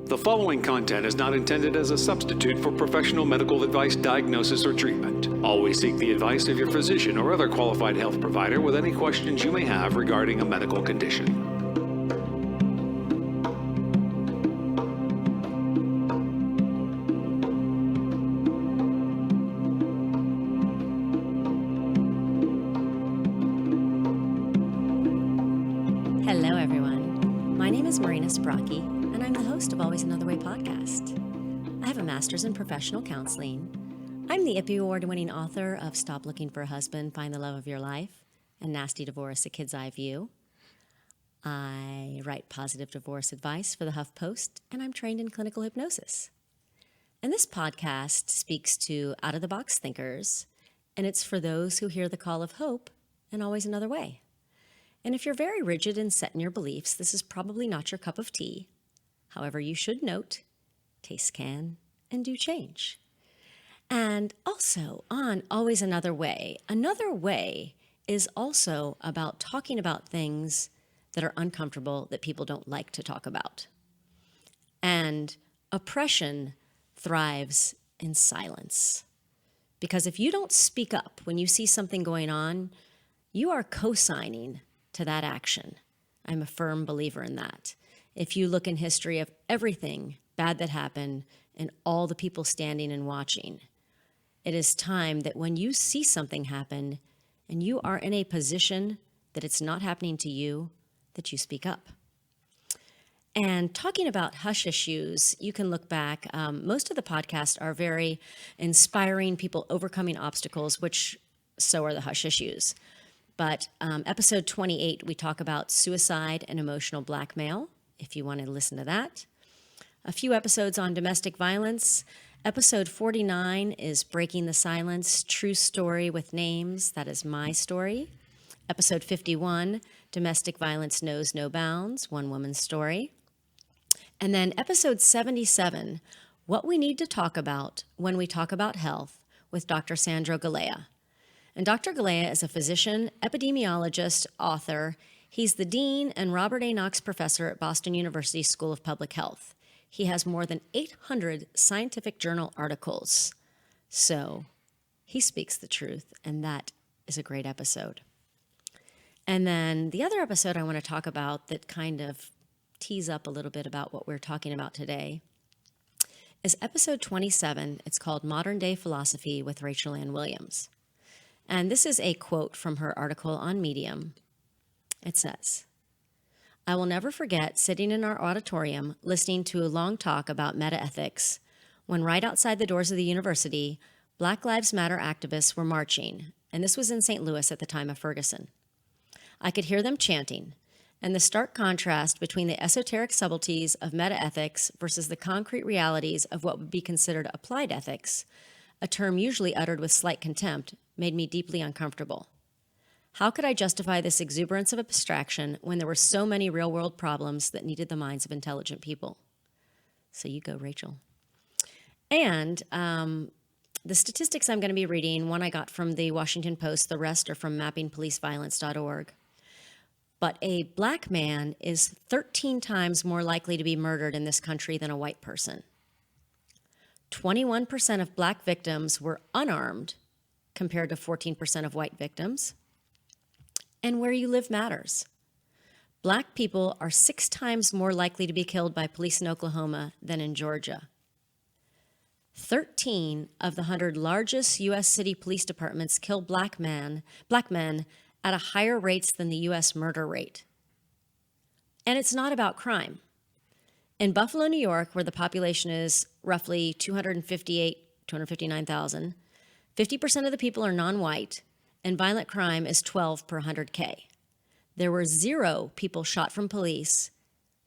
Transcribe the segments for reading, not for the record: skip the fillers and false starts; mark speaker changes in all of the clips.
Speaker 1: The following content is not intended as a substitute for professional medical advice, diagnosis, or treatment. Always seek the advice of your physician or other qualified health provider with any questions you may have regarding a medical condition.
Speaker 2: Hello, everyone. My name is Marina Sprocki, and I'm the host of Always Another Way podcast. I have a master's in professional counseling. I'm the IPPY Award-winning author of Stop Looking for a Husband, Find the Love of Your Life, and Nasty Divorce, A Kid's Eye View. I write positive divorce advice for the HuffPost, and I'm trained in clinical hypnosis. And this podcast speaks to out-of-the-box thinkers, and it's for those who hear the call of hope and always another way. And if you're very rigid and set in your beliefs, this is probably not your cup of tea. However, you should note, tastes can and do change. And also on Always Another Way is also about talking about things that are uncomfortable that people don't like to talk about. And oppression thrives in silence. Because if you don't speak up when you see something going on, you are co-signing to that action. I'm a firm believer in that. If you look in history of everything bad that happened and all the people standing and watching, it is time that when you see something happen and you are in a position that it's not happening to you, that you speak up. And talking about hush issues, you can look back. Most of the podcasts are very inspiring, people overcoming obstacles, which so are the hush issues. But episode 28, we talk about suicide and emotional blackmail, if you want to listen to that. A few episodes on domestic violence. Episode 49 is Breaking the Silence, True Story with Names. That is my story. Episode 51, Domestic Violence Knows No Bounds, One Woman's Story. And then episode 77, What We Need to Talk About When We Talk About Health, with Dr. Sandro Galea. And Dr. Galea is a physician, epidemiologist, author. He's the dean and Robert A. Knox professor at Boston University School of Public Health. He has more than 800 scientific journal articles. So he speaks the truth, and that is a great episode. And then the other episode I want to talk about that kind of tees up a little bit about what we're talking about today is episode 27. It's called Modern Day Philosophy with Rachel Ann Williams. And this is a quote from her article on Medium. It says, "I will never forget sitting in our auditorium listening to a long talk about metaethics when right outside the doors of the university, Black Lives Matter activists were marching, and this was in St. Louis at the time of Ferguson. I could hear them chanting, and the stark contrast between the esoteric subtleties of metaethics versus the concrete realities of what would be considered applied ethics, a term usually uttered with slight contempt, made me deeply uncomfortable. How could I justify this exuberance of abstraction when there were so many real-world problems that needed the minds of intelligent people?" So you go, Rachel. And the statistics I'm going to be reading, one I got from the Washington Post, the rest are from mappingpoliceviolence.org. But a black man is 13 times more likely to be murdered in this country than a white person. 21% of black victims were unarmed, compared to 14% of white victims. And where you live matters. Black people are 6 times more likely to be killed by police in Oklahoma than in Georgia. 13 of the 100 largest U.S. city police departments kill black men at a higher rates than the U.S. murder rate. And it's not about crime. In Buffalo, New York, where the population is roughly 259,000, 50% of the people are non-white, and violent crime is 12 per 100K. There were 0 people shot from police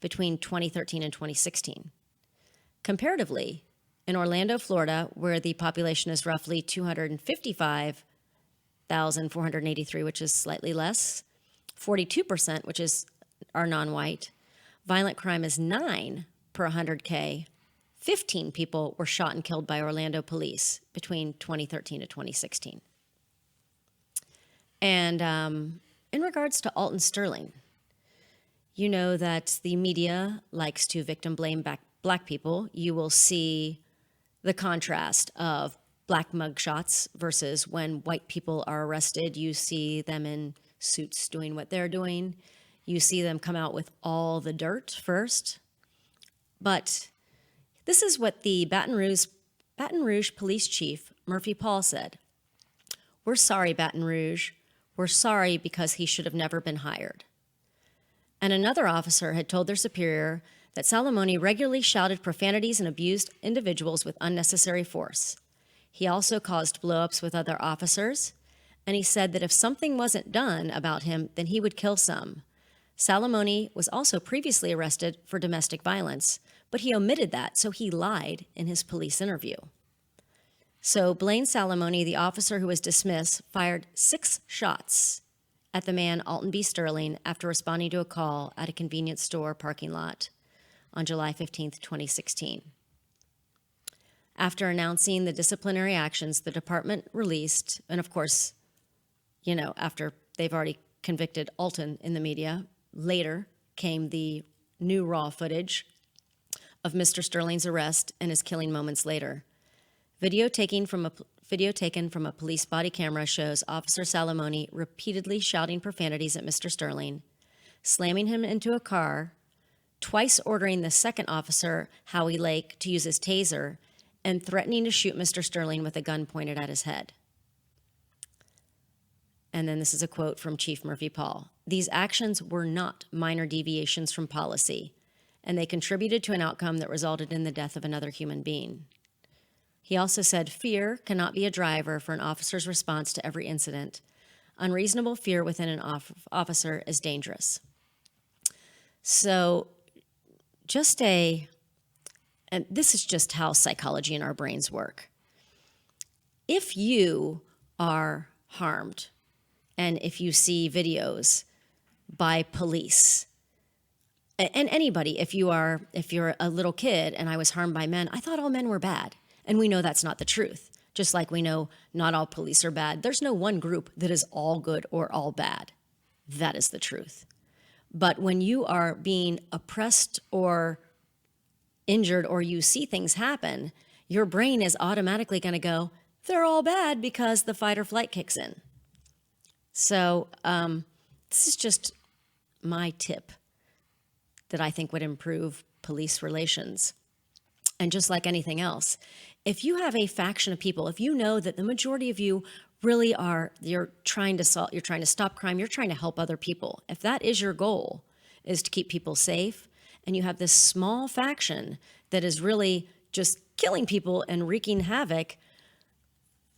Speaker 2: between 2013 and 2016. Comparatively, in Orlando, Florida, where the population is roughly 255,483, which is slightly less, 42%, which are non-white, violent crime is 9 per 100K. 15 people were shot and killed by Orlando police between 2013 to 2016. And in regards to Alton Sterling, you know that the media likes to victim blame Black people, you will see the contrast of Black mugshots versus when white people are arrested, you see them in suits doing what they're doing. You see them come out with all the dirt first. But this is what the Baton Rouge Police Chief, Murphy Paul, said. "We're sorry, Baton Rouge. We're sorry because he should have never been hired." And another officer had told their superior that Salamone regularly shouted profanities and abused individuals with unnecessary force. He also caused blow-ups with other officers, and he said that if something wasn't done about him, then he would kill some. Salamone was also previously arrested for domestic violence, but he omitted that, so he lied in his police interview. So Blaine Salamone, the officer who was dismissed, fired 6 shots at the man Alton B. Sterling after responding to a call at a convenience store parking lot on July 15, 2016. After announcing the disciplinary actions, the department released, and of course, after they've already convicted Alton in the media, later came the new raw footage of Mr. Sterling's arrest and his killing moments later. Video taken from a police body camera shows Officer Salamone repeatedly shouting profanities at Mr. Sterling, slamming him into a car, twice ordering the second officer, Howie Lake, to use his taser, and threatening to shoot Mr. Sterling with a gun pointed at his head. And then this is a quote from Chief Murphy Paul. "These actions were not minor deviations from policy, and they contributed to an outcome that resulted in the death of another human being." He also said, "Fear cannot be a driver for an officer's response to every incident. Unreasonable fear within an officer is dangerous." So and this is just how psychology in our brains work. If you are harmed, and if you see videos by police, and anybody, if you're a little kid and I was harmed by men, I thought all men were bad. And we know that's not the truth. Just like we know not all police are bad. There's no one group that is all good or all bad. That is the truth. But when you are being oppressed or injured or you see things happen, your brain is automatically going to go, they're all bad, because the fight or flight kicks in. So this is just my tip that I think would improve police relations. And just like anything else, if you have a faction of people, if you know that the majority of you really you're trying to stop crime, you're trying to help other people. If that is your goal, is to keep people safe, and you have this small faction that is really just killing people and wreaking havoc,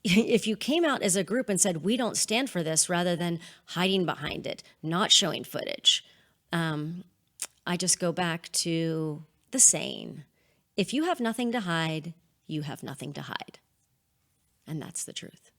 Speaker 2: if you came out as a group and said, we don't stand for this, rather than hiding behind it, not showing footage, I just go back to the saying, if you have nothing to hide, you have nothing to hide. And that's the truth.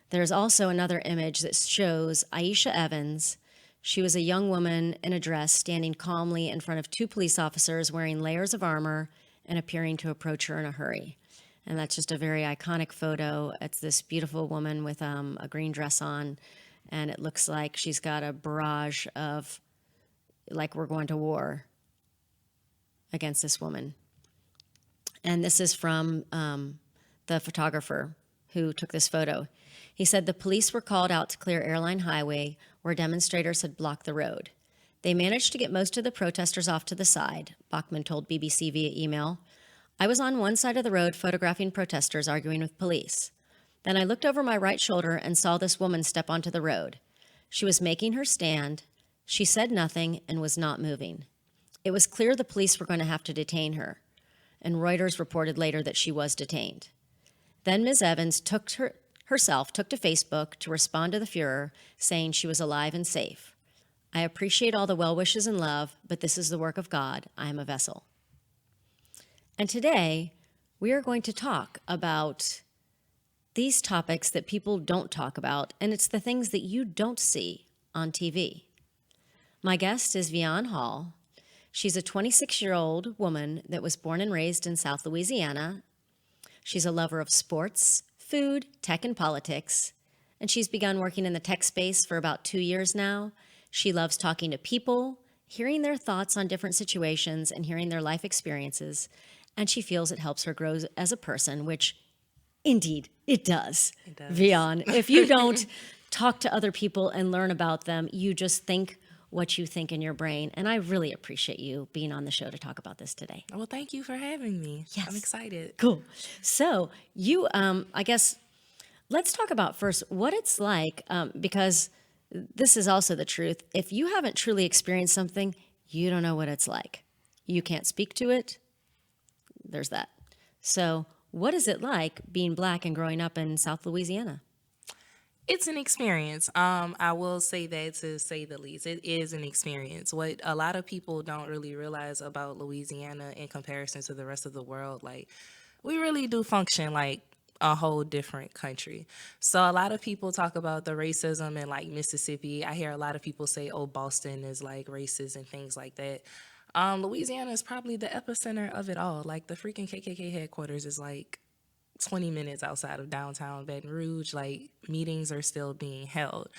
Speaker 2: There's also another image that shows Aisha Evans. She was a young woman in a dress standing calmly in front of 2 police officers wearing layers of armor and appearing to approach her in a hurry. And that's just a very iconic photo. It's this beautiful woman with a green dress on, and it looks like she's got a barrage of, like we're going to war against this woman. And this is from the photographer who took this photo. He said the police were called out to clear Airline Highway, where demonstrators had blocked the road. They managed to get most of the protesters off to the side, Bachman told BBC via email. I was on one side of the road photographing protesters arguing with police. Then I looked over my right shoulder and saw this woman step onto the road. She was making her stand. She said nothing and was not moving. It was clear the police were going to have to detain her, and Reuters reported later that she was detained. Then Ms. Evans took to Facebook to respond to the Fuhrer, saying she was alive and safe. I appreciate all the well wishes and love, but this is the work of God. I am a vessel. And today, we are going to talk about these topics that people don't talk about, and it's the things that you don't see on TV. My guest is Vianne Hall. She's a 26-year-old woman that was born and raised in South Louisiana. She's a lover of sports, food, tech, and politics, and she's begun working in the tech space for about 2 years now. She loves talking to people, hearing their thoughts on different situations and hearing their life experiences. And she feels it helps her grow as a person, which indeed it does.
Speaker 3: It does.
Speaker 2: Vianne, if you don't talk to other people and learn about them, you just think what you think in your brain. And I really appreciate you being on the show to talk about this today.
Speaker 3: Well, thank you for having me.
Speaker 2: Yes.
Speaker 3: I'm excited.
Speaker 2: Cool. So you, I guess, let's talk about first what it's like, because this is also the truth. If you haven't truly experienced something, you don't know what it's like. You can't speak to it. There's that. So what is it like being Black and growing up in South Louisiana?
Speaker 3: It's an experience. I will say that, to say the least. It is an experience. What a lot of people don't really realize about Louisiana in comparison to the rest of the world, like, we really do function like a whole different country. So a lot of people talk about the racism in like Mississippi. I hear a lot of people say, oh, Boston is like racist and things like that. Louisiana is probably the epicenter of it all. Like, the freaking KKK headquarters is like 20 minutes outside of downtown Baton Rouge. Like, meetings are still being held.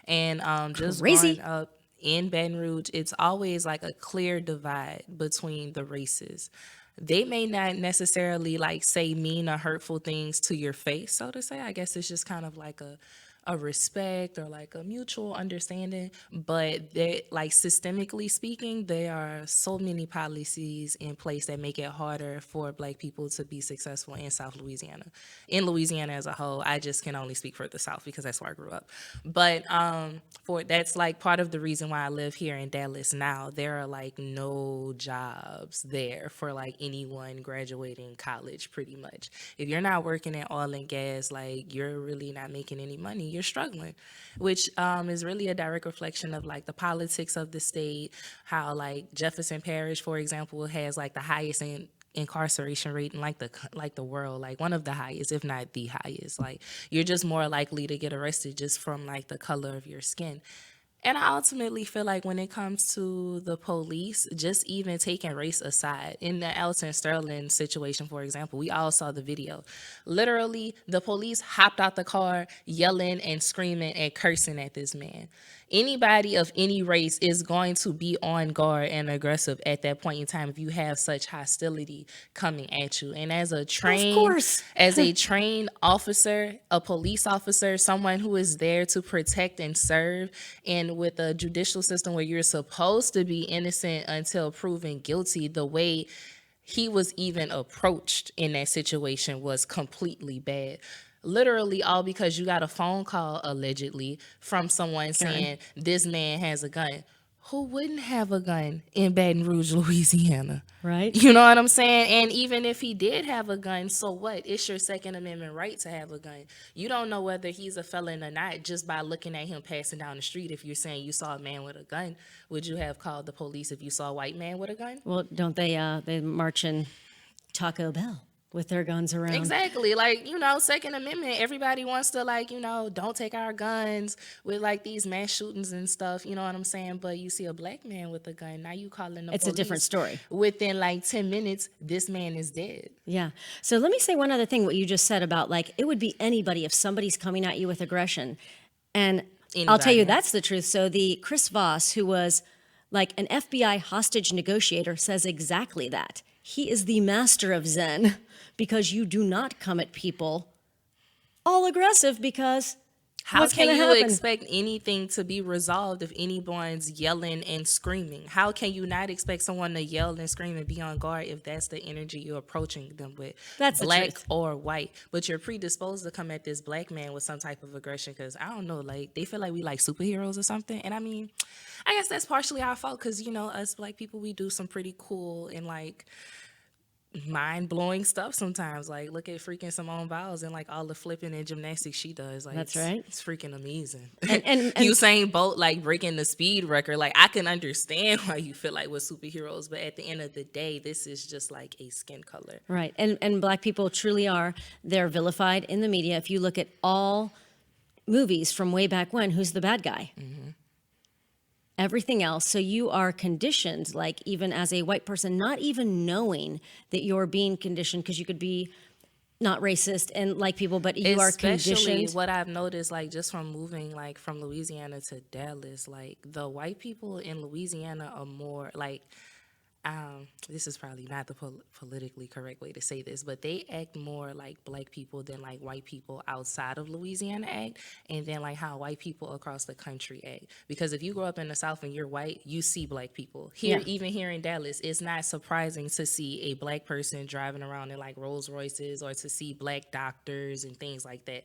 Speaker 3: And just
Speaker 2: Crazy.
Speaker 3: growing up in Baton Rouge, it's always like a clear divide between the races. They may not necessarily like say mean or hurtful things to your face, so to say. I guess it's just kind of like a respect or like a mutual understanding, but they, like, systemically speaking, there are so many policies in place that make it harder for Black people to be successful in South Louisiana. In Louisiana as a whole, I just can only speak for the South because that's where I grew up. But for that's like part of the reason why I live here in Dallas now. There are like no jobs there for like anyone graduating college, pretty much. If you're not working in oil and gas, like, you're really not making any money. You're struggling, which is really a direct reflection of like the politics of the state. How like Jefferson Parish, for example, has like the highest incarceration rate in like the world, like one of the highest, if not the highest. Like, you're just more likely to get arrested just from like the color of your skin. And I ultimately feel like when it comes to the police, just even taking race aside, in the Elton Sterling situation, for example, we all saw the video. Literally, the police hopped out the car yelling and screaming and cursing at this man. Anybody of any race is going to be on guard and aggressive at that point in time if you have such hostility coming at you. And as a trained officer, a police officer, someone who is there to protect and serve, and with a judicial system where you're supposed to be innocent until proven guilty, the way he was even approached in that situation was completely bad. Literally all because you got a phone call, allegedly, from someone saying this man has a gun. Who wouldn't have a gun in Baton Rouge, Louisiana?
Speaker 2: Right.
Speaker 3: You know what I'm saying? And even if he did have a gun, so what? It's your Second Amendment right to have a gun. You don't know whether he's a felon or not just by looking at him passing down the street. If you're saying you saw a man with a gun, would you have called the police if you saw a white man with a gun?
Speaker 2: Well, don't they march in Taco Bell with their guns around?
Speaker 3: Exactly. Like, Second Amendment, everybody wants to, like, don't take our guns with, like, these mass shootings and stuff, you know what I'm saying? But you see a Black man with a gun, now you calling the police.
Speaker 2: It's a different story.
Speaker 3: Within, like, 10 minutes, this man is dead.
Speaker 2: Yeah. So let me say one other thing, what you just said about, like, it would be anybody if somebody's coming at you with aggression. And I'll tell you, that's the truth. So the Chris Voss, who was like an FBI hostage negotiator, says exactly that. He is the master of Zen, because you do not come at people all aggressive, because
Speaker 3: how can you expect anything to be resolved if anyone's yelling and screaming? How can you not expect someone to yell and scream and be on guard if that's the energy you're approaching them with?
Speaker 2: That's
Speaker 3: Black or white. But you're predisposed to come at this Black man with some type of aggression because, I don't know, like, they feel like we like superheroes or something. And I mean, I guess that's partially our fault because, us Black people, we do some pretty cool and, like, mind-blowing stuff sometimes. Like, look at freaking Simone Biles and like all the flipping and gymnastics she does. Like,
Speaker 2: that's right.
Speaker 3: It's freaking amazing.
Speaker 2: And
Speaker 3: Usain Bolt like breaking the speed record. Like, I can understand why you feel like we're superheroes, but at the end of the day, this is just like a skin color.
Speaker 2: Right. And Black people truly are. They're vilified in the media. If you look at all movies from way back when, who's the bad guy? Mm-hmm. Everything else. So you are conditioned, like, even as a white person, not even knowing that you're being conditioned, because you could be not racist and like people, but you are
Speaker 3: Especially
Speaker 2: conditioned.
Speaker 3: what I've noticed, like just from moving like from Louisiana to Dallas, like the white people in Louisiana are more like, this is probably not the politically correct way to say this, but they act more like black people than like white people outside of Louisiana act, and then like how white people across the country act. Because if you grow up in the South and you're white, you see black people. Here,
Speaker 2: Yeah.
Speaker 3: even here in Dallas, it's not surprising to see a black person driving around in like Rolls Royces, or to see black doctors and things like that.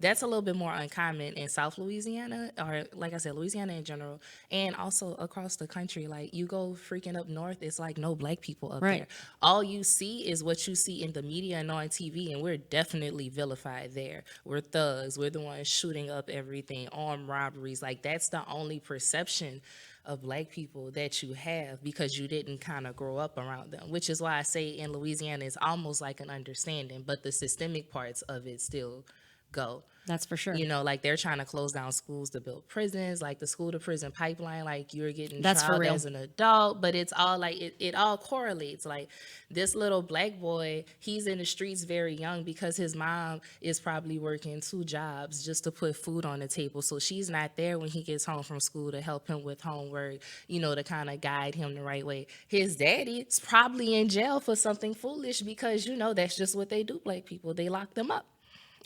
Speaker 3: That's a little bit more uncommon in South Louisiana, or like I said, Louisiana in general, and also across the country. Like you go freaking up north, it's like no black people up
Speaker 2: Right.
Speaker 3: there. All you see is what you see in the media and on TV, and we're definitely vilified there. We're thugs. We're the ones shooting up everything, armed robberies. Like that's the only perception of black people that you have, because you didn't kind of grow up around them, which is why I say in Louisiana it's almost like an understanding, but the systemic parts of it still go.
Speaker 2: That's for sure.
Speaker 3: You know, like they're trying to close down schools to build prisons, like the school to prison pipeline, like you're getting
Speaker 2: That's for
Speaker 3: trialed
Speaker 2: real.
Speaker 3: as an adult, but it's all like it all correlates. Like this little black boy, he's in the streets very young because his mom is probably working 2 jobs just to put food on the table. So she's not there when he gets home from school to help him with homework, you know, to kind of guide him the right way. His daddy is probably in jail for something foolish because, you know, that's just what they do, black people. They lock them up.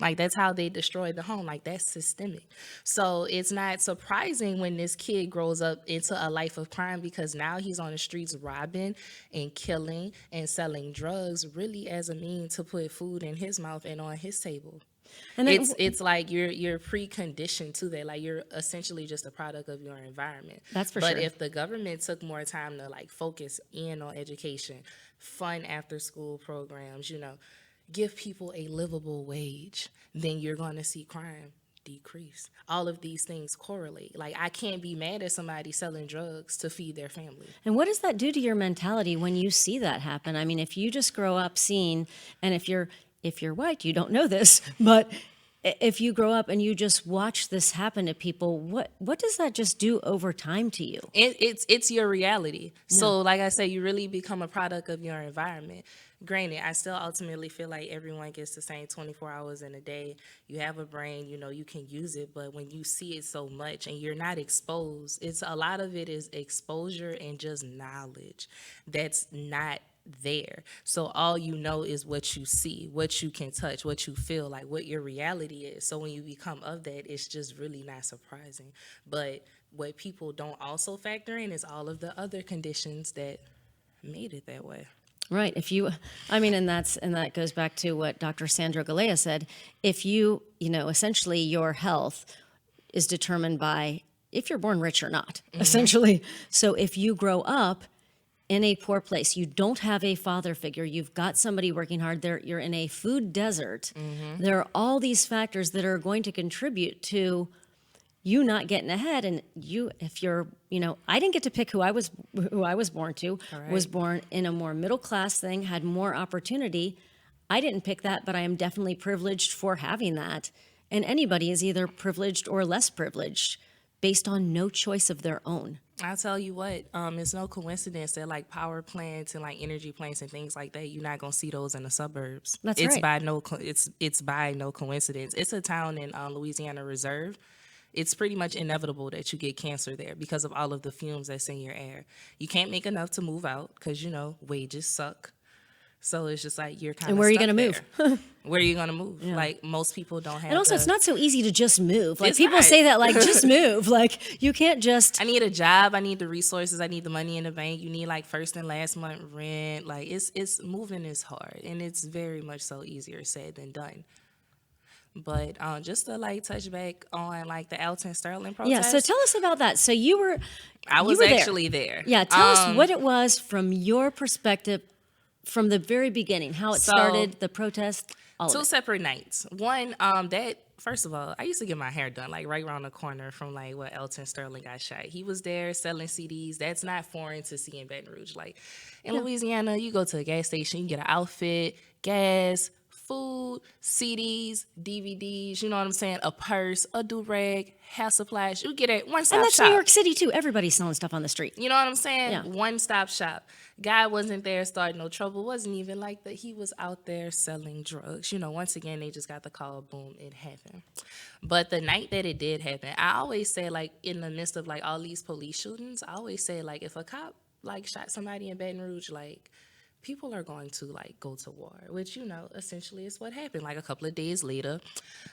Speaker 3: Like that's how they destroy the home. Like that's systemic. So it's not surprising when this kid grows up into a life of crime, because now he's on the streets robbing and killing and selling drugs, really as a means to put food in his mouth and on his table.
Speaker 2: And then,
Speaker 3: It's like you're preconditioned to that. Like you're essentially just a product of your environment.
Speaker 2: That's for
Speaker 3: But
Speaker 2: sure.
Speaker 3: if the government took more time to like focus in on education, fun after school programs, you know, give people a livable wage, then you're going to see crime decrease. All of these things correlate. Like I can't be mad at somebody selling drugs to feed their family.
Speaker 2: And what does that do to your mentality when you see that happen? I mean, if you just grow up seeing, and if you're white, you don't know this, but if you grow up and you just watch this happen to people, what does that just do over time to you?
Speaker 3: It's your reality. So like I say, you really become a product of your environment. Granted, I still ultimately feel like everyone gets the same 24 hours in a day. You have a brain, you know, you can use it, but when you see it so much and you're not exposed, it's a lot of it is exposure and just knowledge that's not there. So all you know is what you see, what you can touch, what you feel, like what your reality is. So when you become of that, it's just really not surprising. But what people don't also factor in is all of the other conditions that made it that way.
Speaker 2: Right. And that goes back to what Dr. Sandra Galea said. If essentially your health is determined by if you're born rich or not, essentially. So if you grow up in a poor place, you don't have a father figure, you've got somebody working hard there, you're in a food desert, there are all these factors that are going to contribute to you not getting ahead. And I didn't get to pick who I was born to.
Speaker 3: Correct.
Speaker 2: Was born in a more middle class thing, had more opportunity. I didn't pick that, but I am definitely privileged for having that. And anybody is either privileged or less privileged based on no choice of their own.
Speaker 3: I'll tell you what, it's no coincidence that like power plants and like energy plants and things like that, you're not gonna see those in the suburbs.
Speaker 2: That's
Speaker 3: it's
Speaker 2: right.
Speaker 3: It's by no coincidence. It's a town in Louisiana Reserve. It's pretty much inevitable that you get cancer there because of all of the fumes that's in your air. You can't make enough to move out because, you know, wages suck. So it's just like you're kind of
Speaker 2: And where are you going to move?
Speaker 3: Where are you going to move? Like most people don't have.
Speaker 2: And also, it's not so easy to just move. Like
Speaker 3: It's
Speaker 2: people
Speaker 3: not.
Speaker 2: say that, like, just move. Like you can't just.
Speaker 3: I need a job. I need the resources. I need the money in the bank. You need like first and last month rent. Like it's moving is hard, and it's very much so easier said than done. But just to like touch back on like the Alton Sterling protest.
Speaker 2: Yeah. So tell us about that. So
Speaker 3: I was
Speaker 2: you were
Speaker 3: actually there.
Speaker 2: Yeah. Tell us what it was from your perspective, from the very beginning, how it started, the protest. All of
Speaker 3: Two
Speaker 2: it.
Speaker 3: separate nights. One, that first of all, I used to get my hair done like right around the corner from like where Elton Sterling got shot. He was there selling CDs. That's not foreign to see in Baton Rouge. Like in Louisiana, you go to a gas station, you get an outfit, gas, food, CDs, DVDs, you know what I'm saying? A purse, a do-rag, hair supplies. You get it, one-stop
Speaker 2: And that's
Speaker 3: shop.
Speaker 2: New York City, too. Everybody's selling stuff on the street.
Speaker 3: You know what I'm saying?
Speaker 2: Yeah.
Speaker 3: One-stop shop. Guy wasn't there starting no trouble. Wasn't even like that. He was out there selling drugs. You know, once again, they just got the call, boom, it happened. But the night that it did happen, I always say, like, in the midst of, like, all these police shootings, I always say, like, if a cop, like, shot somebody in Baton Rouge, like, people are going to, like, go to war, which, you know, essentially is what happened. Like, a couple of days later,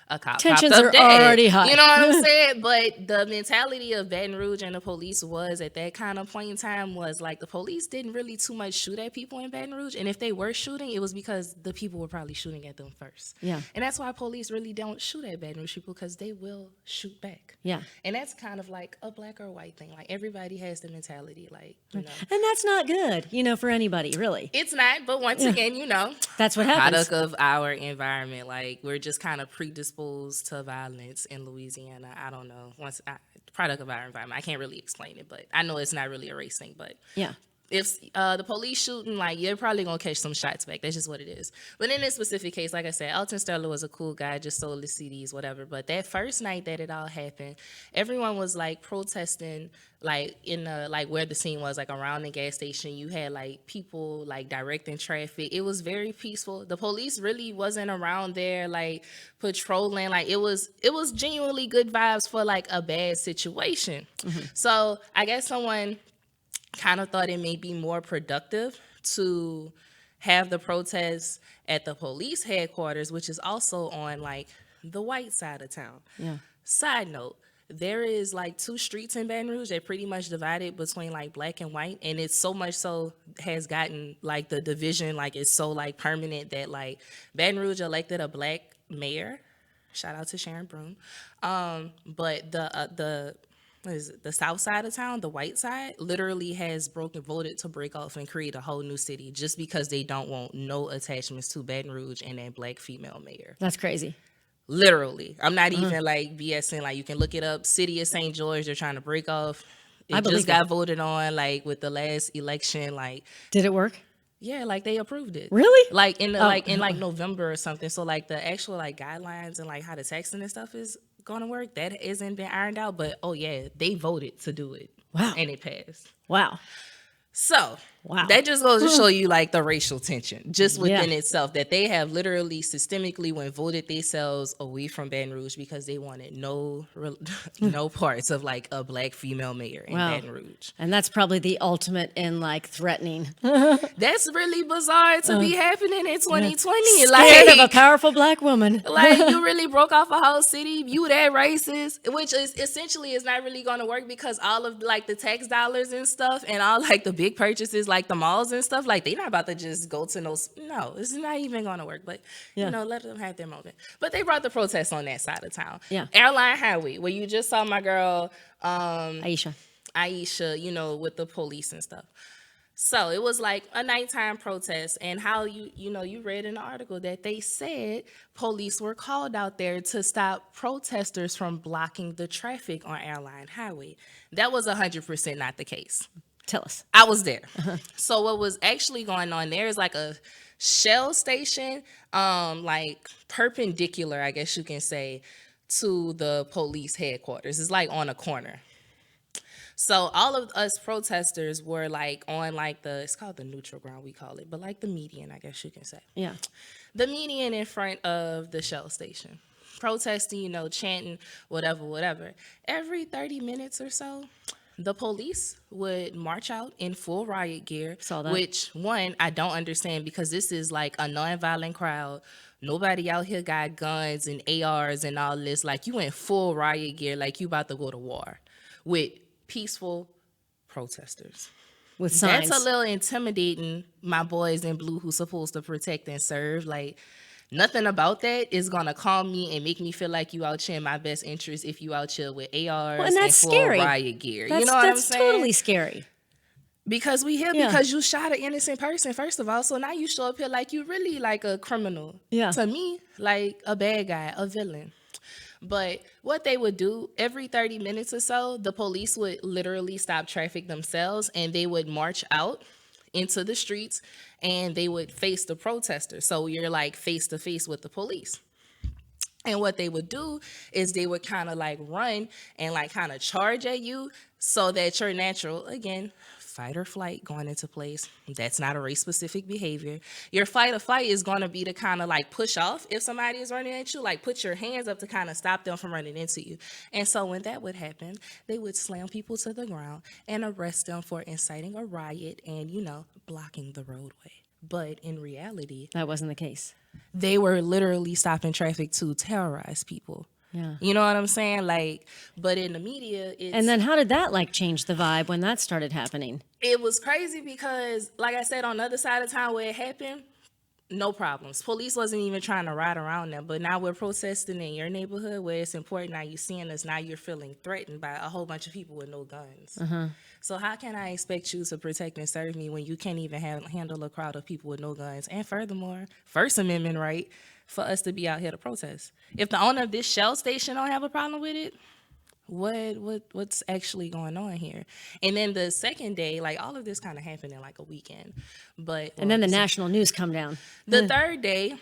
Speaker 3: a cop
Speaker 2: Tensions
Speaker 3: popped
Speaker 2: are
Speaker 3: up dead.
Speaker 2: already high.
Speaker 3: You know what I'm saying? But the mentality of Baton Rouge and the police was, at that kind of point in time, was, like, the police didn't really too much shoot at people in Baton Rouge. And if they were shooting, it was because the people were probably shooting at them first.
Speaker 2: Yeah.
Speaker 3: And that's why police really don't shoot at Baton Rouge people, because they will shoot back.
Speaker 2: Yeah.
Speaker 3: And that's kind of like a black or white thing. Like, everybody has the mentality, like, you know.
Speaker 2: And that's not good, you know, for anybody, really.
Speaker 3: It's not, but once again, you know,
Speaker 2: That's what happens.
Speaker 3: product of our environment. Like, we're just kind of predisposed to violence in Louisiana. I don't know. Product of our environment. I can't really explain it, but I know it's not really a race thing. But
Speaker 2: Yeah.
Speaker 3: if the police shooting, like, you're probably gonna catch some shots back. That's just what it is. But in this specific case, like I said, Alton Sterling was a cool guy, just sold his CDs, whatever. But that first night that it all happened, everyone was like protesting, like in the, like where the scene was, like around the gas station. You had like people like directing traffic. It was very peaceful. The police really wasn't around there like patrolling. Like, it was genuinely good vibes for like a bad situation. So I guess someone kind of thought it may be more productive to have the protests at the police headquarters, which is also on like the white side of town.
Speaker 2: Yeah.
Speaker 3: Side note, there is like 2 streets in Baton Rouge that pretty much divided between like black and white, and it's so much so has gotten like the division, like it's so like permanent that like Baton Rouge elected a black mayor. Shout out to Sharon Broom. But the what is it, the south side of town, the white side, literally has voted to break off and create a whole new city just because they don't want no attachments to Baton Rouge and that black female mayor.
Speaker 2: That's crazy.
Speaker 3: Literally. I'm not even like BSing. Like, you can look it up. City of St. George, they're trying to break off. It just got voted on like with the last election. Like,
Speaker 2: Did it work?
Speaker 3: yeah, like they approved it.
Speaker 2: Really?
Speaker 3: Like in the, November or something. So like the actual like guidelines and like how the taxing and stuff is gonna work, that isn't been ironed out. But oh yeah, they voted to do it.
Speaker 2: Wow.
Speaker 3: And it passed.
Speaker 2: Wow.
Speaker 3: So
Speaker 2: Wow.
Speaker 3: that just goes to show you like the racial tension just within
Speaker 2: Yeah.
Speaker 3: itself, that they have literally systemically voted themselves away from Baton Rouge because they wanted no parts of like a black female mayor in
Speaker 2: Wow.
Speaker 3: Baton Rouge.
Speaker 2: And that's probably the ultimate in like threatening.
Speaker 3: That's really bizarre to be happening in 2020.
Speaker 2: Scared
Speaker 3: Like,
Speaker 2: of a powerful black woman.
Speaker 3: like, you really broke off a whole city, you that racist, which is essentially is not really going to work, because all of like the tax dollars and stuff and all like the big purchases like the malls and stuff, like they not about to just go to no, it's not even going to work. But
Speaker 2: Yeah.
Speaker 3: you know, let them have their moment. But they brought the protests on that side of town.
Speaker 2: Yeah.
Speaker 3: Airline Highway, where you just saw my girl
Speaker 2: Aisha.
Speaker 3: you know, with the police and stuff. So it was like a nighttime protest, and how you read in the article that they said police were called out there to stop protesters from blocking the traffic on Airline Highway. That was 100% not the case.
Speaker 2: Tell us.
Speaker 3: I was there. So what was actually going on there is like a Shell station, like perpendicular, I guess you can say, to the police headquarters. It's like on a corner. So all of us protesters were like on like it's called the neutral ground, we call it, but like the median, I guess you can say.
Speaker 2: Yeah.
Speaker 3: The median in front of the Shell station. Protesting, chanting, whatever. Every 30 minutes or so, the police would march out in full riot gear.
Speaker 2: Saw that.
Speaker 3: Which, one, I don't understand, because this is like a nonviolent crowd. Nobody out here got guns and ARs and all this. Like, you in full riot gear, like you about to go to war with peaceful protesters.
Speaker 2: With signs.
Speaker 3: That's a little intimidating, my boys in blue who's supposed to protect and serve. Like, nothing about that is going to calm me and make me feel like you out here in my best interest if you out here with ARs
Speaker 2: and that's
Speaker 3: full
Speaker 2: scary.
Speaker 3: riot gear.
Speaker 2: That's,
Speaker 3: you know what I'm
Speaker 2: that's
Speaker 3: saying?
Speaker 2: totally scary.
Speaker 3: Because we here
Speaker 2: Yeah.
Speaker 3: because you shot an innocent person, first of all. So now you show up here like you really like a criminal.
Speaker 2: Yeah.
Speaker 3: To me, like a bad guy, a villain. But what they would do, every 30 minutes or so, the police would literally stop traffic themselves, and they would march out into the streets, and they would face the protesters. So you're like face to face with the police. And what they would do is they would kind of like run and like kind of charge at you, so that your natural, again, fight or flight going into place. That's not a race specific behavior. Your fight or flight is going to be to kind of like push off if somebody is running at you, like put your hands up to kind of stop them from running into you. And so when that would happen, they would slam people to the ground and arrest them for inciting a riot and, blocking the roadway. But in reality,
Speaker 2: That wasn't the case.
Speaker 3: they were literally stopping traffic to terrorize people.
Speaker 2: Yeah.
Speaker 3: You know what I'm saying? Like, but in the media,
Speaker 2: And then how did that like change the vibe when that started happening?
Speaker 3: it was crazy because, like I said, on the other side of town where it happened, no problems. Police wasn't even trying to ride around them. But now we're protesting in your neighborhood where it's important. Now you're seeing us. Now you're feeling threatened by a whole bunch of people with no guns. So how can I expect you to protect and serve me when you can't even handle a crowd of people with no guns? And furthermore, First Amendment right for us to be out here to protest. If the owner of this Shell station don't have a problem with it, what's actually going on here? And then the second day, like all of this kind of happened in like a weekend. But
Speaker 2: And then the national news come down.
Speaker 3: the third day,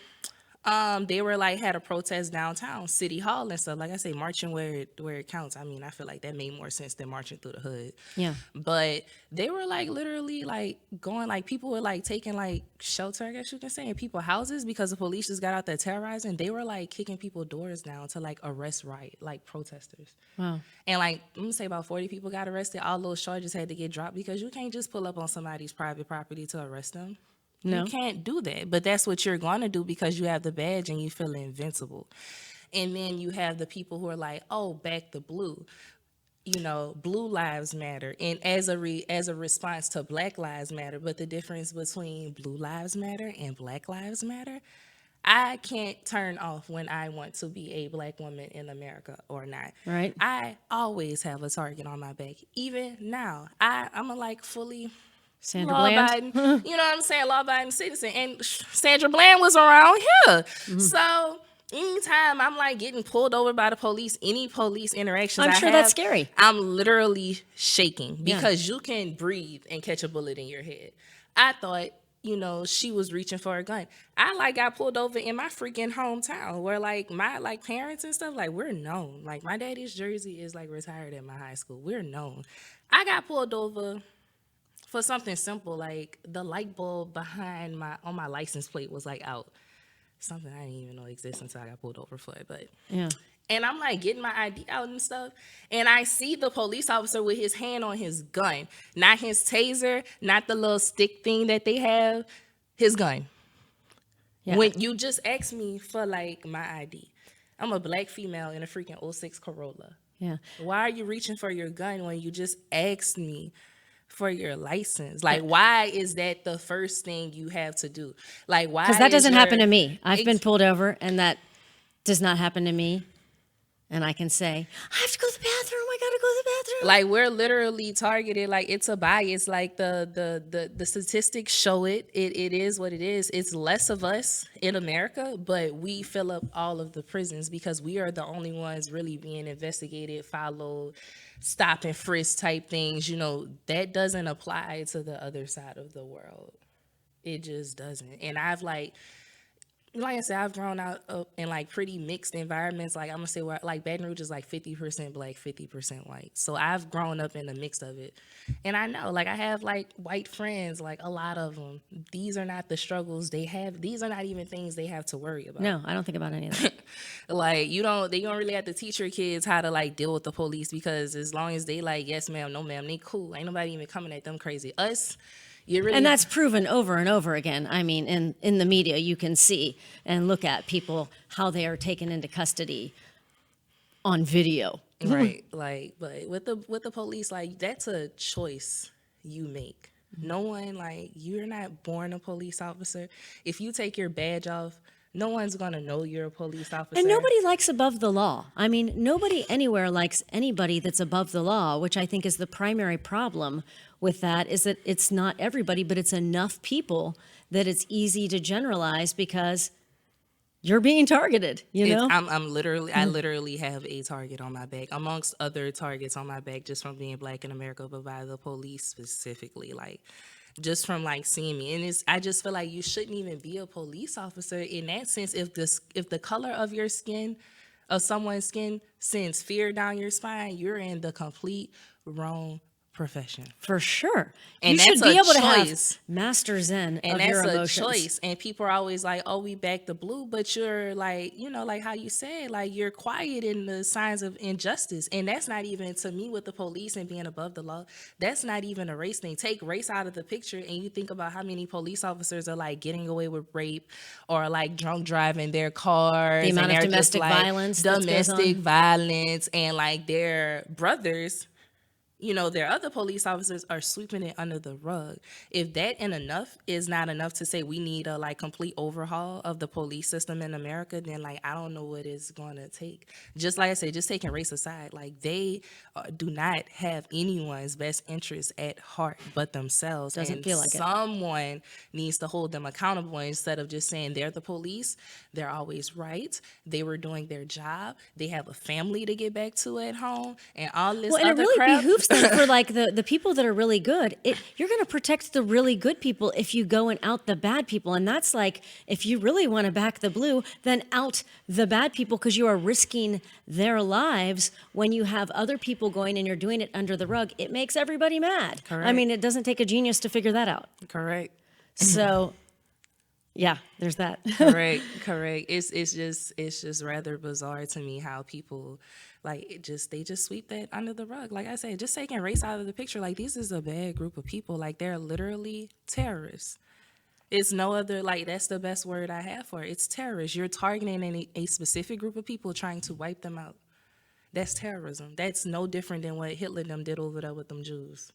Speaker 3: they were like had a protest downtown, City Hall and stuff. Like I say, marching where it counts. I mean, I feel like that made more sense than marching through the hood.
Speaker 2: Yeah.
Speaker 3: But they were like literally like going, like people were like taking like shelter, I guess you can say, in people's houses because the police just got out there terrorizing. They were like kicking people's doors down to like arrest protesters.
Speaker 2: Wow.
Speaker 3: And like I'm gonna say about 40 people got arrested. All those charges had to get dropped because you can't just pull up on somebody's private property to arrest them.
Speaker 2: No.
Speaker 3: You can't do that, but that's what you're going to do because you have the badge and you feel invincible. And then you have the people who are like, oh, back the blue. Blue lives matter. And as a response to Black Lives Matter, but the difference between Blue Lives Matter and Black Lives Matter, I can't turn off when I want to be a Black woman in America or not.
Speaker 2: Right.
Speaker 3: I always have a target on my back. Even now, I'm a like fully
Speaker 2: Sandra Bland.
Speaker 3: law-abiding, you know what I'm saying, law-abiding citizen. And Sandra Bland was around here. So anytime I'm like getting pulled over by the police, any police interactions
Speaker 2: I'm sure that's scary.
Speaker 3: I'm literally shaking because you can breathe and catch a bullet in your head. I thought, she was reaching for a gun. I like got pulled over in my freaking hometown where like my like parents and stuff, like we're known. Like my daddy's jersey is like retired at my high school. We're known. I got pulled over for something simple, like the light bulb behind on my license plate was like out. Something I didn't even know existed until I got pulled over for it. But
Speaker 2: Yeah.
Speaker 3: and I'm like getting my ID out and stuff, and I see the police officer with his hand on his gun, not his taser, not the little stick thing that they have, his gun.
Speaker 2: Yeah.
Speaker 3: When you just asked me for like my ID, I'm a Black female in a freaking '06 Corolla.
Speaker 2: Yeah.
Speaker 3: Why are you reaching for your gun when you just asked me for your license? Like, why is that the first thing you have to do? Like, why?
Speaker 2: Because that doesn't
Speaker 3: is
Speaker 2: happen
Speaker 3: your-
Speaker 2: to me. I've been pulled over, and that does not happen to me. And I can say, I have to go to the bathroom. I gotta go to the bathroom.
Speaker 3: Like, we're literally targeted. Like, it's a bias. Like the statistics show it. It is what it is. It's less of us in America, but we fill up all of the prisons because we are the only ones really being investigated, followed, stop and frisk type things. That doesn't apply to the other side of the world. It just doesn't. And I've like I said, I've grown out in like pretty mixed environments. Like I'm gonna say, where like Baton Rouge is like 50% Black, 50% white. So I've grown up in the mix of it, and I know, like I have like white friends, like a lot of them. These are not the struggles they have. These are not even things they have to worry about.
Speaker 2: No, I don't think about any of that.
Speaker 3: Like they don't really have to teach your kids how to like deal with the police, because as long as they like yes ma'am, no ma'am, they cool. Ain't nobody even coming at them crazy. Us. Really,
Speaker 2: And that's proven over and over again. I mean, in the media, you can see and look at people, how they are taken into custody on video.
Speaker 3: right. Like, but with the police, like that's a choice you make. No one, like, you're not born a police officer. If you take your badge off, no one's gonna know you're a police officer.
Speaker 2: And nobody likes above the law. I mean, nobody anywhere likes anybody that's above the law, which I think is the primary problem with that, is that it's not everybody, but it's enough people that it's easy to generalize because you're being targeted, you know?
Speaker 3: I'm literally, I literally have a target on my back, amongst other targets on my back, just from being Black in America, but by the police specifically. Like, just from like seeing me. And I just feel like you shouldn't even be a police officer in that sense. If the color of your skin, of someone's skin, sends fear down your spine, you're in the complete wrong profession.
Speaker 2: For sure.
Speaker 3: And
Speaker 2: you
Speaker 3: that's
Speaker 2: should be
Speaker 3: a
Speaker 2: able to have
Speaker 3: choice.
Speaker 2: master zen
Speaker 3: And
Speaker 2: of your
Speaker 3: that's a
Speaker 2: emotions.
Speaker 3: choice. And people are always like, oh, we back the blue. But you're like, like how you said, like you're quiet in the signs of injustice. And that's not even, to me, with the police and being above the law, that's not even a race thing. Take race out of the picture and you think about how many police officers are like getting away with rape or like drunk driving their cars.
Speaker 2: The amount
Speaker 3: and
Speaker 2: of
Speaker 3: they're just,
Speaker 2: domestic
Speaker 3: like,
Speaker 2: violence that goes
Speaker 3: domestic
Speaker 2: on.
Speaker 3: violence, and like their brothers, their other police officers are sweeping it under the rug. If that and enough is not enough to say we need a like complete overhaul of the police system in America, then like I don't know what it's going to take. Just like I said, just taking race aside, like they do not have anyone's best interest at heart but themselves.
Speaker 2: Doesn't feel like it.
Speaker 3: Someone needs to hold them accountable instead of just saying they're the police. They're always right. They were doing their job. They have a family to get back to at home and all this
Speaker 2: Well, and
Speaker 3: other
Speaker 2: it really
Speaker 3: crap.
Speaker 2: behooves them for like the people that are really good. You're going to protect the really good people if you go and out the bad people. And that's like, if you really want to back the blue, then out the bad people, because you are risking their lives when you have other people going and you're doing it under the rug. It makes everybody mad. I
Speaker 3: Correct.
Speaker 2: mean, it doesn't take a genius to figure that out.
Speaker 3: Correct.
Speaker 2: So, yeah, there's that.
Speaker 3: Correct. It's just rather bizarre to me how people like they just sweep that under the rug. Like I said, just taking race out of the picture. Like, this is a bad group of people. Like, they're literally terrorists. It's no other, like, that's the best word I have for it. It's terrorists. You're targeting a specific group of people trying to wipe them out. That's terrorism. That's no different than what Hitler them did over there with them Jews.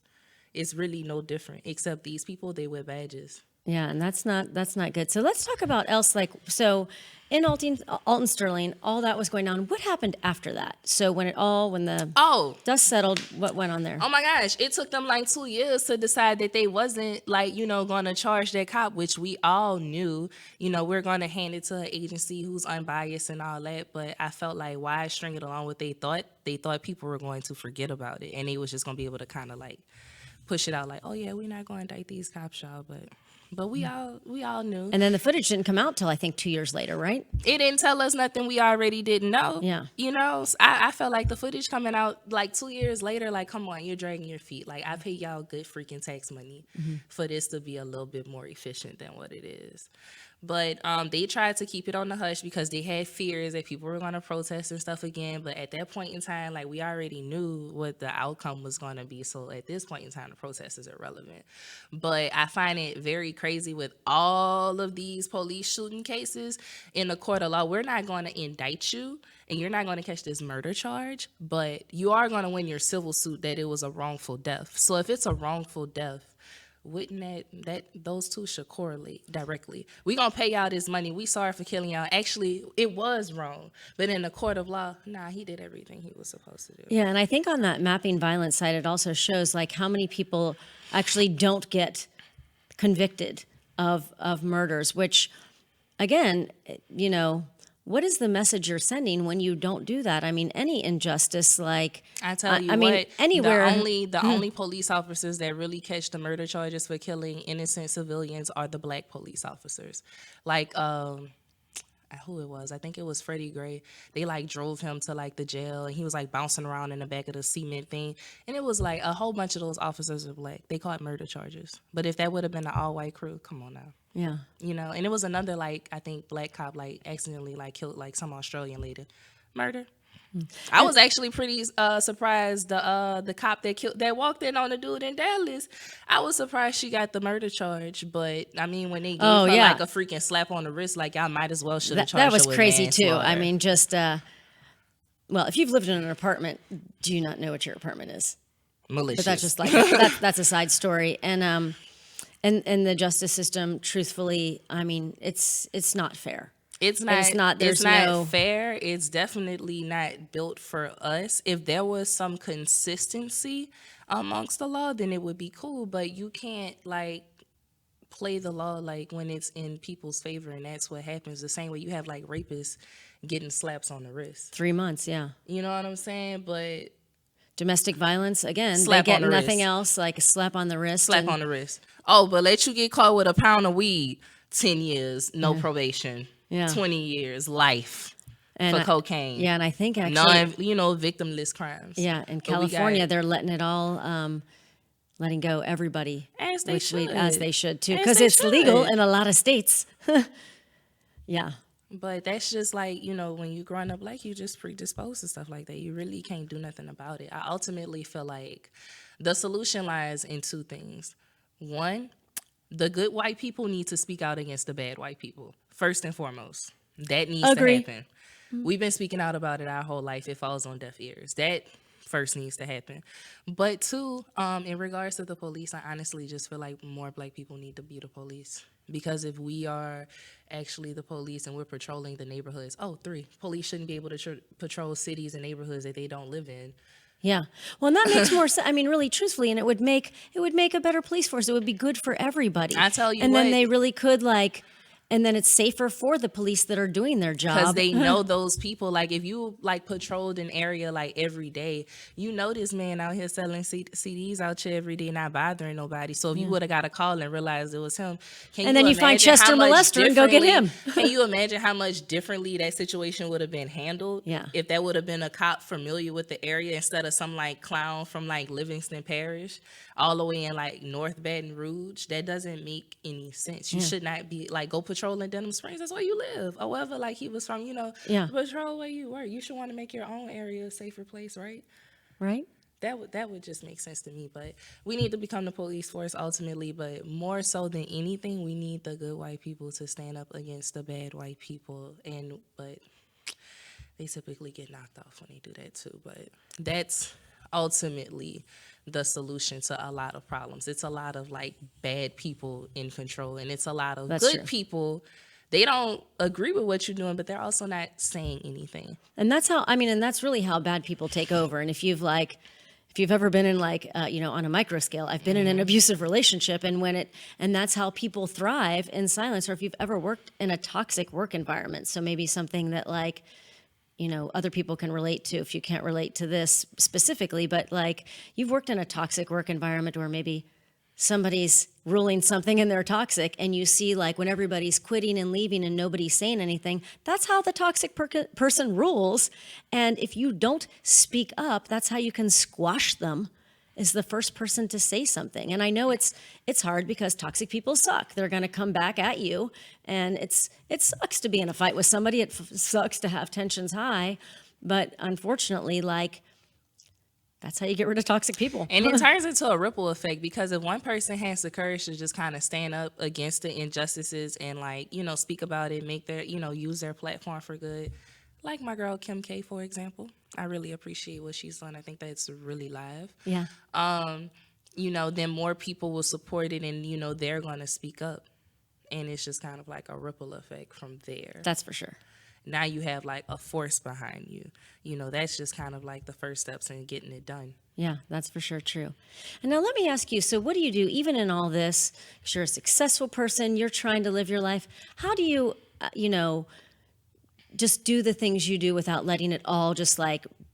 Speaker 3: It's really no different, except these people, they wear badges.
Speaker 2: Yeah, and that's not good. So let's talk about else. Like, so in Alton Sterling, all that was going on. What happened after that? So when the dust settled, what went on there?
Speaker 3: Oh my gosh, it took them like 2 years to decide that they wasn't like, going to charge that cop, which we all knew, we're going to hand it to an agency who's unbiased and all that. But I felt like, why string it along what they thought? They thought people were going to forget about it. And they was just going to be able to kind of like push it out like, oh yeah, we're not going to indict these cops, y'all. But we all knew.
Speaker 2: And then the footage didn't come out till I think 2 years later, right?
Speaker 3: It didn't tell us nothing we already didn't know.
Speaker 2: Yeah.
Speaker 3: I felt like the footage coming out like 2 years later, like, come on, you're dragging your feet. Like, I pay y'all good freaking tax money for this to be a little bit more efficient than what it is. But they tried to keep it on the hush because they had fears that people were going to protest and stuff again. But at that point in time, like, we already knew what the outcome was going to be. So at this point in time, the protest is irrelevant. But I find it very crazy with all of these police shooting cases in the court of law. We're not going to indict you and you're not going to catch this murder charge, but you are going to win your civil suit that it was a wrongful death. So if it's a wrongful death, wouldn't that those two should correlate directly? We gonna pay y'all this money. We sorry for killing y'all. Actually, it was wrong, but in the court of law, nah, he did everything he was supposed to do.
Speaker 2: Yeah, and I think on that mapping violence site, it also shows like how many people actually don't get convicted of murders. Which, again, what is the message you're sending when you don't do that? I mean, any injustice, like
Speaker 3: I tell you,
Speaker 2: anywhere.
Speaker 3: The only police officers that really catch the murder charges for killing innocent civilians are the black police officers. Like, who it was? I think it was Freddie Gray. They like drove him to like the jail, and he was like bouncing around in the back of the cement thing. And it was like a whole bunch of those officers are black. They caught murder charges. But if that would have been an all white crew, come on now.
Speaker 2: Yeah.
Speaker 3: And it was another, like, I think black cop, like, accidentally, like, killed, like, some Australian lady. Murder. I was actually pretty surprised the cop that walked in on the dude in Dallas. I was surprised she got the murder charge, but I mean, when they gave her like a freaking slap on the wrist, like, y'all might as well should have charged her.
Speaker 2: That was crazy too.
Speaker 3: manslaughter.
Speaker 2: I mean, just well, if you've lived in an apartment, do you not know what your apartment is?
Speaker 3: Malicious.
Speaker 2: But that's just like that's a side story. And the justice system, truthfully, I mean, it's not fair.
Speaker 3: It's not
Speaker 2: There's no
Speaker 3: fair. It's definitely not built for us. If there was some consistency amongst the law, then it would be cool. But you can't like play the law like when it's in people's favor, and that's what happens. The same way you have like rapists getting slaps on the wrist.
Speaker 2: 3 months, yeah.
Speaker 3: You know what I'm saying? But
Speaker 2: Domestic violence, again,
Speaker 3: Slap
Speaker 2: they
Speaker 3: on
Speaker 2: get
Speaker 3: the
Speaker 2: nothing
Speaker 3: wrist.
Speaker 2: else, like a slap on the wrist.
Speaker 3: Slap on the wrist. Oh, but let you get caught with a pound of weed, 10 years, no probation,
Speaker 2: Yeah.
Speaker 3: 20 years, life
Speaker 2: And
Speaker 3: for cocaine.
Speaker 2: Yeah, and I think actually,
Speaker 3: Victimless crimes.
Speaker 2: yeah, in
Speaker 3: But we
Speaker 2: California,
Speaker 3: got-
Speaker 2: they're letting it all, letting go everybody.
Speaker 3: As they
Speaker 2: which
Speaker 3: should.
Speaker 2: as they should too,
Speaker 3: As
Speaker 2: because
Speaker 3: they
Speaker 2: it's legal
Speaker 3: should.
Speaker 2: in a lot of states. Yeah.
Speaker 3: But that's just like, when you're growing up black, you just predisposed to stuff like that. You really can't do nothing about it. I ultimately feel like the solution lies in two things. One, the good white people need to speak out against the bad white people, first and foremost. That needs
Speaker 2: Agree.
Speaker 3: to happen. We've been speaking out about it our whole life. It falls on deaf ears. That first needs to happen. But two, in regards to the police, I honestly just feel like more black people need to be the police. Because if we are actually the police and we're patrolling the neighborhoods, three, police shouldn't be able to patrol cities and neighborhoods that they don't live in.
Speaker 2: Yeah. Well, and that makes more sense. I mean, really, truthfully, and it would make a better police force. It would be good for everybody.
Speaker 3: I tell you
Speaker 2: and
Speaker 3: what.
Speaker 2: then they really could and then it's safer for the police that are doing their job.
Speaker 3: Because they know those people. Like, if you, patrolled an area, every day, this man out here selling CDs out here every day, not bothering nobody. So if you would have got a call and realized it was him,
Speaker 2: and then you find Chester Molester and go get him.
Speaker 3: Can you imagine how much differently that situation would have been handled?
Speaker 2: Yeah.
Speaker 3: If that would have been a cop familiar with the area instead of some, clown from, Livingston Parish all the way in, North Baton Rouge? That doesn't make any sense. You should not be, go patrol in Denham Springs. That's where you live. Or wherever, he was from, patrol where you work. You should want to make your own area a safer place, right?
Speaker 2: Right.
Speaker 3: That would just make sense to me. But we need to become the police force ultimately. But more so than anything, we need the good white people to stand up against the bad white people. But they typically get knocked off when they do that too. But that's ultimately the solution to a lot of problems. It's a lot of bad people in control, and it's a lot of good people. They don't agree with what you're doing, but they're also not saying anything.
Speaker 2: And that's and that's really how bad people take over. And if you've ever been in on a micro scale, I've been in an abusive relationship, and that's how people thrive in silence. Or if you've ever worked in a toxic work environment, so maybe something that other people can relate to, if you can't relate to this specifically, but you've worked in a toxic work environment where maybe somebody's ruling something and they're toxic, and you see when everybody's quitting and leaving and nobody's saying anything, that's how the toxic person rules. And if you don't speak up, that's how you can squash them, is the first person to say something. And I know it's hard because toxic people suck. They're going to come back at you, and it sucks to be in a fight with somebody. It sucks to have tensions high, but unfortunately, that's how you get rid of toxic people.
Speaker 3: And it turns into a ripple effect, because if one person has the courage to just kind of stand up against the injustices and speak about it, make their, use their platform for good. Like my girl Kim K, for example. I really appreciate what she's done. I think that's really live.
Speaker 2: Yeah.
Speaker 3: Then more people will support it, and, they're going to speak up. And it's just kind of like a ripple effect from there.
Speaker 2: That's for sure.
Speaker 3: Now you have a force behind you. That's just kind of the first steps in getting it done.
Speaker 2: Yeah, that's for sure true. And now let me ask you, so what do you do, even in all this, 'cause you're a successful person, you're trying to live your life. How do you, just do the things you do without letting it all just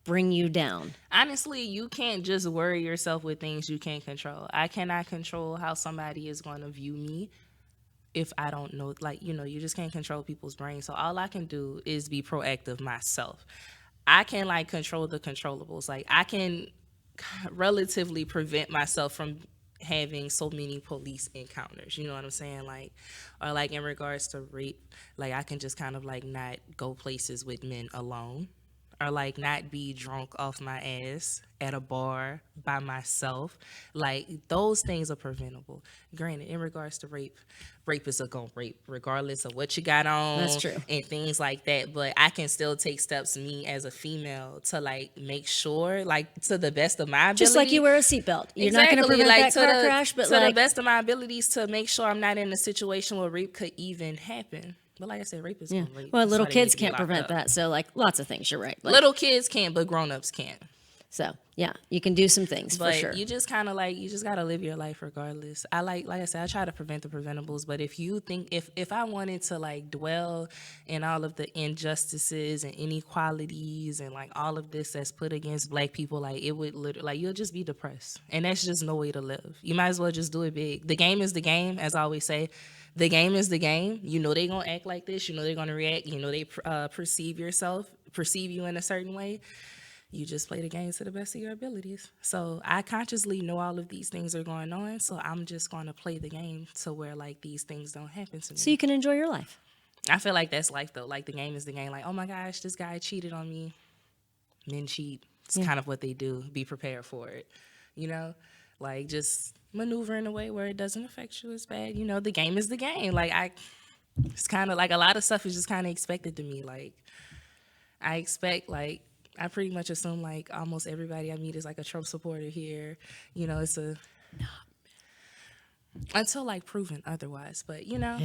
Speaker 2: bring you down?
Speaker 3: Honestly, you can't just worry yourself with things you can't control. I cannot control how somebody is going to view me if I don't know, you just can't control people's brains. So all I can do is be proactive myself. I can control the controllables. I can relatively prevent myself from having so many police encounters, you know what I'm saying? Or in regards to rape, I can just kind of not go places with men alone, or not be drunk off my ass at a bar by myself. Those things are preventable. Granted, in regards to rape, rapists are gonna rape regardless of what you got on.
Speaker 2: That's true.
Speaker 3: And things like that. But I can still take steps, me as a female, to make sure, to the best of my ability.
Speaker 2: Just like you wear a seatbelt. You're not going to prevent that car crash, but
Speaker 3: to the best of my abilities, to make sure I'm not in a situation where rape could even happen. But like I said, rape is gonna rape.
Speaker 2: Well, little
Speaker 3: So they
Speaker 2: kids
Speaker 3: need to be
Speaker 2: can't
Speaker 3: locked
Speaker 2: prevent
Speaker 3: up.
Speaker 2: that. So lots of things. You're right.
Speaker 3: Little kids can't, but grown-ups can't.
Speaker 2: So yeah, you can do some things for
Speaker 3: But
Speaker 2: sure.
Speaker 3: you just kind of like, you just got to live your life regardless. I like I said, I try to prevent the preventables. But if you think, if I wanted to like dwell in all of the injustices and inequalities and like all of this that's put against Black people, like it would literally, like you'll just be depressed. And that's just no way to live. You might as well just do it big. The game is the game, as I always say. The game is the game. You know they're going to act like this. You know they're going to react. You know they perceive you in a certain way. You just play the game to the best of your abilities. So I consciously know all of these things are going on. So I'm just going to play the game to where like these things don't happen to me.
Speaker 2: So you can enjoy your life.
Speaker 3: I feel like that's life though. Like the game is the game. Like, oh my gosh, this guy cheated on me. Men cheat. It's kind of what they do. Be prepared for it. You know, like just maneuver in a way where it doesn't affect you as bad. You know, the game is the game. Like it's kind of like a lot of stuff is just kind of expected to me. Like I expect like, I pretty much assume like almost everybody I meet is like a Trump supporter here. You know, until like proven otherwise. But you know,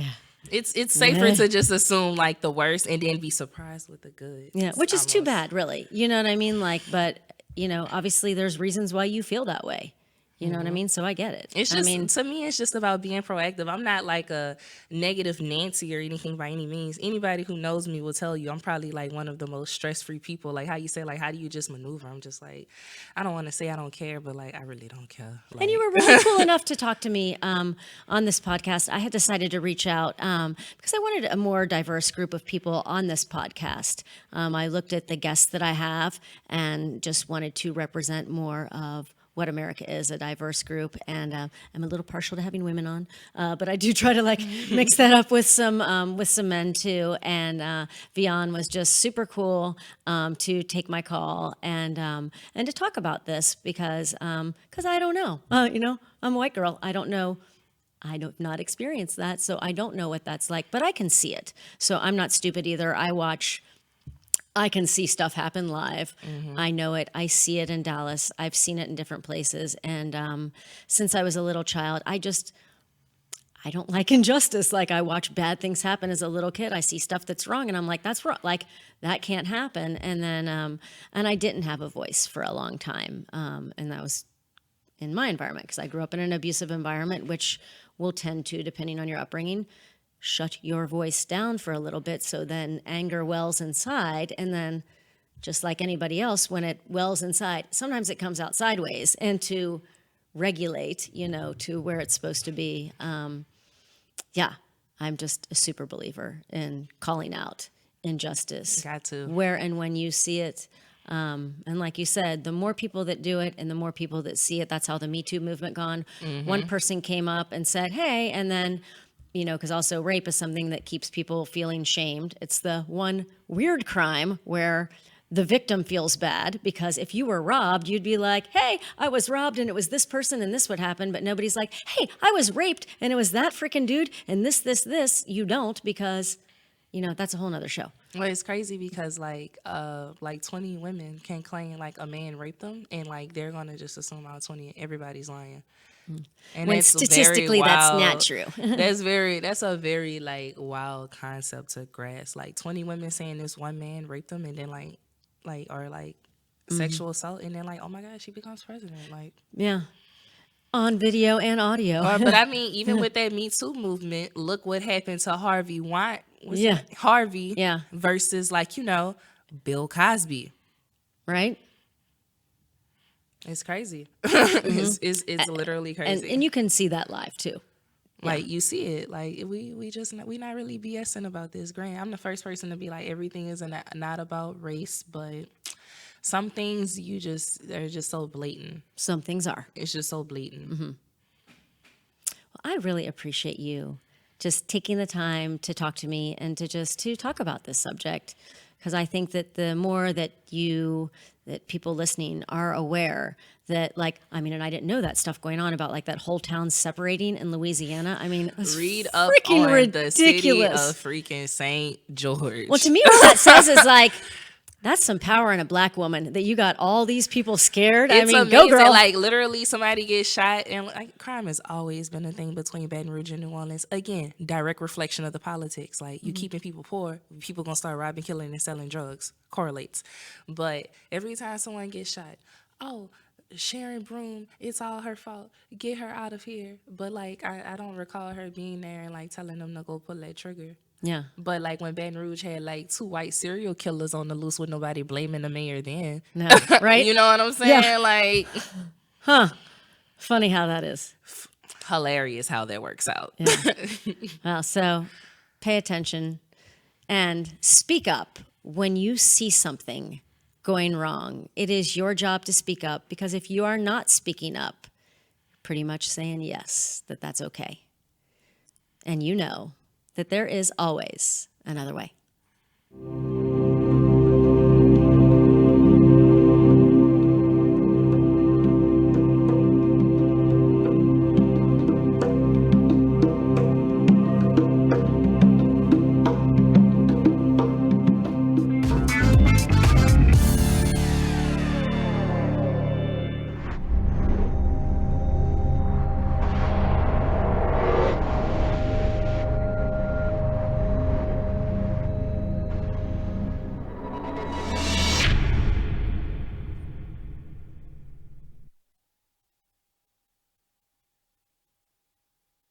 Speaker 3: it's safer to just assume like the worst and then be surprised with the good.
Speaker 2: Yeah, which is too bad, really. You know what I mean? Like, but you know, obviously there's reasons why you feel that way. You know what I mean? So I get it.
Speaker 3: It's just, to me, it's just about being proactive. I'm not like a negative Nancy or anything by any means. Anybody who knows me will tell you I'm probably like one of the most stress-free people. Like how you say, like, how do you just maneuver? I'm just like, I don't want to say I don't care, but like, I really don't care. Like,
Speaker 2: and you were really cool enough to talk to me on this podcast. I had decided to reach out because I wanted a more diverse group of people on this podcast. I looked at the guests that I have and just wanted to represent more of what America is, a diverse group, and I'm a little partial to having women on, but I do try to like mix that up with some men too. And Vianne was just super cool to take my call and to talk about this because I don't know, you know, I'm a white girl, I don't know. I have not experienced that, so I don't know what that's like, but I can see it. So I'm not stupid either. I can see stuff happen live. I know it. I see it in Dallas. I've seen it in different places. And since I was a little child, I don't like injustice. Like I watch bad things happen as a little kid. I see stuff that's wrong and I'm like, that's wrong. Like that can't happen. And then, and I didn't have a voice for a long time. And that was in my environment because I grew up in an abusive environment, which will tend to, depending on your upbringing, shut your voice down for a little bit, so then anger wells inside, and then just like anybody else, when it wells inside, sometimes it comes out sideways, and to regulate, you know, to where it's supposed to be. Yeah, I'm just a super believer in calling out injustice.
Speaker 3: Got to.
Speaker 2: Where and when you see it. And like you said, the more people that do it and the more people that see it, that's how the Me Too movement gone. One person came up and said, hey, and then, you know, because also rape is something that keeps people feeling shamed. It's the one weird crime where the victim feels bad because if you were robbed, you'd be like, hey, I was robbed and it was this person and this would happen. But nobody's like, hey, I was raped and it was that freaking dude and this. You don't because, you know, that's a whole nother show.
Speaker 3: Well, it's crazy because like 20 women can claim like a man raped them and like they're going to just assume all 20, everybody's lying. And
Speaker 2: When statistically that's not true.
Speaker 3: That's a very like wild concept to grasp. Like 20 women saying this one man raped them and then like sexual assault and then like, oh my God, she becomes president. Like,
Speaker 2: yeah. On video and audio.
Speaker 3: But I mean, even with that Me Too movement, look what happened to Harvey Weinstein. Harvey versus like, you know, Bill Cosby.
Speaker 2: Right?
Speaker 3: It's crazy. It's literally crazy.
Speaker 2: And you can see that live too.
Speaker 3: Like you see it. Like we not really BSing about this. Granted, I'm the first person to be like everything is not about race, but some things they're just so blatant.
Speaker 2: Some things are.
Speaker 3: It's just so blatant.
Speaker 2: Well, I really appreciate you just taking the time to talk to me and to talk about this subject. Because I think that the more that people listening are aware that, like, I mean, and I didn't know that stuff going on about like that whole town separating in Louisiana. I mean,
Speaker 3: read up on
Speaker 2: ridiculous.
Speaker 3: The city of freaking St. George.
Speaker 2: Well, to me, what that says is like, that's some power in a black woman that you got all these people scared.
Speaker 3: It's
Speaker 2: I mean,
Speaker 3: amazing.
Speaker 2: go girl.
Speaker 3: Like literally somebody gets shot and like crime has always been a thing between Baton Rouge and New Orleans. Again, direct reflection of the politics. Like you keeping people poor, people gonna start robbing, killing, and selling drugs. Correlates. But every time someone gets shot, oh, Sharon Broom, it's all her fault. Get her out of here. But like, I don't recall her being there and like telling them to go pull that trigger.
Speaker 2: Yeah.
Speaker 3: But like when Baton Rouge had like 2 white serial killers on the loose with nobody blaming the mayor then.
Speaker 2: No. Right?
Speaker 3: You know what I'm saying?
Speaker 2: Yeah.
Speaker 3: Like,
Speaker 2: Huh. Funny how that is.
Speaker 3: hilarious how that works out.
Speaker 2: Yeah. Well, so pay attention and speak up when you see something going wrong. It is your job to speak up, because if you are not speaking up, pretty much saying yes, that's okay. And you know that there is always another way.